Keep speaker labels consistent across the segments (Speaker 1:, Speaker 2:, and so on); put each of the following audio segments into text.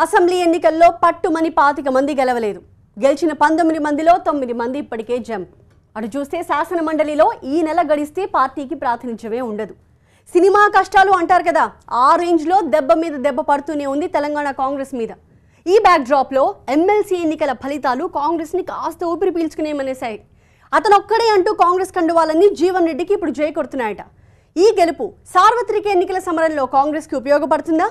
Speaker 1: Assembly ఎన్నికల్లో పట్టుమని 25 మంది గెలవలేదు. గెలిచిన 19 మందిలో 9 మంది ఇప్పటికే జంప్. అటు చూస్తే శాసన మండలిలో ఈ నెల గడిస్తే పార్టీకి ప్రాతినిధ్యమే ఉండదు. సినిమా కష్టాలు అంటారు కదా, ఆ రేంజ్లో దెబ్బ మీద దెబ్బ పడుతూనే ఉంది తెలంగాణ కాంగ్రెస్ మీద. ఈ బ్యాక్ డ్రాప్లో ఎమ్మెల్సీ ఎన్నికల ఫలితాలు కాంగ్రెస్ని కాస్త ఊపిరి పీల్చుకునేమనేశాయి. అతనొక్కడే అంటూ కాంగ్రెస్ కండువాలన్నీ జీవన్ రెడ్డికి ఇప్పుడు జై కొడుతున్నాయట. ఈ గెలుపు సార్వత్రిక ఎన్నికల సమరంలో కాంగ్రెస్కి ఉపయోగపడుతుందా?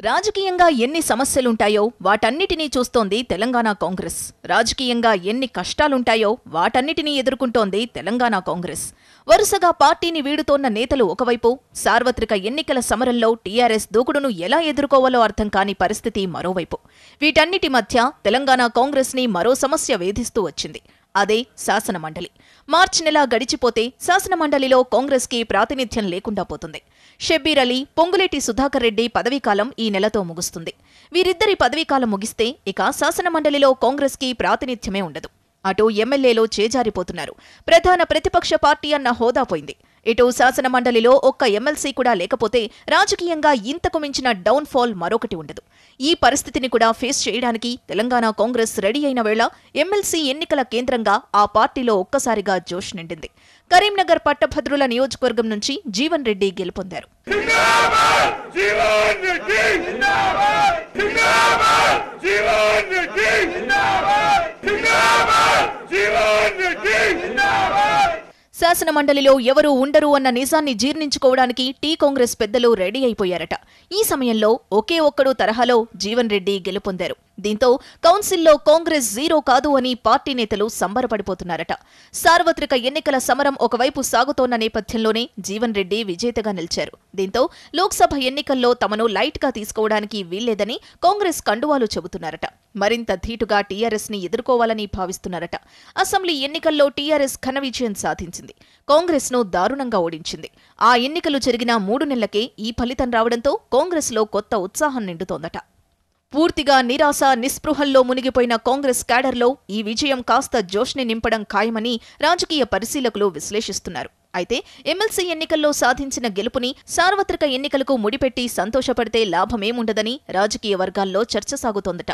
Speaker 2: రాజకీయంగా ఎన్ని సమస్యలుంటాయో వాటన్నిటినీ చూస్తోంది తెలంగాణ కాంగ్రెస్. రాజకీయంగా ఎన్ని కష్టాలుంటాయో వాటన్నిటినీ ఎదుర్కొంటోంది తెలంగాణ కాంగ్రెస్. వరుసగా పార్టీని వీడుతోన్న నేతలు ఒకవైపు, సార్వత్రిక ఎన్నికల సమరంలో టీఆర్ఎస్ దూకుడును ఎలా ఎదుర్కోవాలో అర్థం కాని పరిస్థితి మరోవైపు. వీటన్నిటి మధ్య తెలంగాణ కాంగ్రెస్ని మరో సమస్య వేధిస్తూ వచ్చింది. అదే శాసనమండలి. మార్చి నెల గడిచిపోతే శాసనమండలిలో కాంగ్రెస్కి ప్రాతినిధ్యం లేకుండా పోతుంది. షబ్బీర్ అలీ, పొంగులేటి సుధాకర్ రెడ్డి పదవీకాలం ఈ నెలతో ముగుస్తుంది. వీరిద్దరి పదవీకాలం ముగిస్తే ఇక శాసనమండలిలో కాంగ్రెస్కి ప్రాతినిధ్యమే ఉండదు. అటు ఎమ్మెల్యేలో చేజారిపోతున్నారు. ప్రధాన ప్రతిపక్ష పార్టీ అన్న హోదా పోయింది. ఇటు శాసనమండలిలో ఒక్క ఎమ్మెల్సీ కూడా లేకపోతే రాజకీయంగా ఇంతకు మించిన డౌన్ ఫాల్ మరొకటి ఉండదు. ఈ పరిస్థితిని కూడా ఫేస్ చేయడానికి తెలంగాణ కాంగ్రెస్ రెడీ అయిన వేళ ఎమ్మెల్సీ ఎన్నికల కేంద్రంగా ఆ పార్టీలో ఒక్కసారిగా జోష్ నిండింది. కరీంనగర్ పట్టభద్రుల నియోజకవర్గం నుంచి జీవన్ రెడ్డి గెలుపొందారు. శాసనమండలిలో ఎవరూ ఉండరు అన్న నిజాన్ని జీర్ణించుకోవడానికి టీ కాంగ్రెస్ పెద్దలు రెడీ అయిపోయారట. ఈ సమయంలో ఒకే ఒక్కడు తరహాలో జీవన్ రెడ్డి గెలుపొందారు. దీంతో కౌన్సిల్లో కాంగ్రెస్ జీరో కాదు అని పార్టీ నేతలు సంబరపడిపోతున్నారట. సార్వత్రిక ఎన్నికల సమరం ఒకవైపు సాగుతోన్న నేపథ్యంలోనే జీవన్ రెడ్డి విజేతగా నిలిచారు. దీంతో లోక్సభ ఎన్నికల్లో తమను లైట్గా తీసుకోవడానికి వీల్లేదని కాంగ్రెస్ కండువాలు చెబుతున్నారట. మరింత ధీటుగా టీఆర్ఎస్ ని ఎదుర్కోవాలని భావిస్తున్నారట. అసెంబ్లీ ఎన్నికల్లో టీఆర్ఎస్ ఘన విజయం సాధించింది. కాంగ్రెస్ ను దారుణంగా ఓడించింది. ఆ ఎన్నికలు జరిగిన 3 నెలలకే ఈ ఫలితం రావడంతో కాంగ్రెస్ లో కొత్త ఉత్సాహం నిండుతోందట. పూర్తిగా నిరాశ నిస్పృహల్లో మునిగిపోయిన కాంగ్రెస్ క్యాడర్లో ఈ విజయం కాస్త జోష్ని నింపడం ఖాయమని రాజకీయ పరిశీలకులు విశ్లేషిస్తున్నారు. అయితే ఎమ్మెల్సీ ఎన్నికల్లో సాధించిన గెలుపుని సార్వత్రిక ఎన్నికలకు ముడిపెట్టి సంతోషపడితే లాభమేముండదని రాజకీయ వర్గాల్లో చర్చ సాగుతోందట.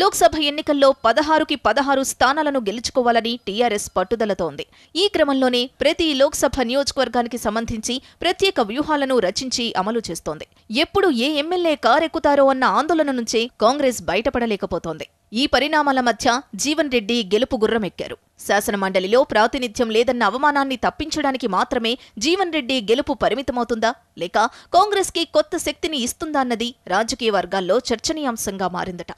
Speaker 2: లోక్సభ ఎన్నికల్లో 16కి 16 స్థానాలను గెలుచుకోవాలని టీఆర్ఎస్ పట్టుదలతో ఉంది. ఈ క్రమంలోనే ప్రతి లోక్సభ నియోజకవర్గానికి సంబంధించి ప్రత్యేక వ్యూహాలను రచించి అమలు చేస్తోంది. ఎప్పుడు ఏ ఎమ్మెల్యే కారెక్కుతారో అన్న ఆందోళన నుంచే కాంగ్రెస్ బయటపడలేకపోతోంది. ఈ పరిణామాల మధ్య జీవన్ రెడ్డి గెలుపు గుర్రమెక్కారు. శాసనమండలిలో ప్రాతినిధ్యం లేదన్న అవమానాన్ని తప్పించడానికి మాత్రమే జీవన్ రెడ్డి గెలుపు పరిమితమవుతుందా, లేక కాంగ్రెస్కి కొత్త శక్తిని ఇస్తుందా అన్నది రాజకీయ వర్గాల్లో చర్చనీయాంశంగా మారిందట.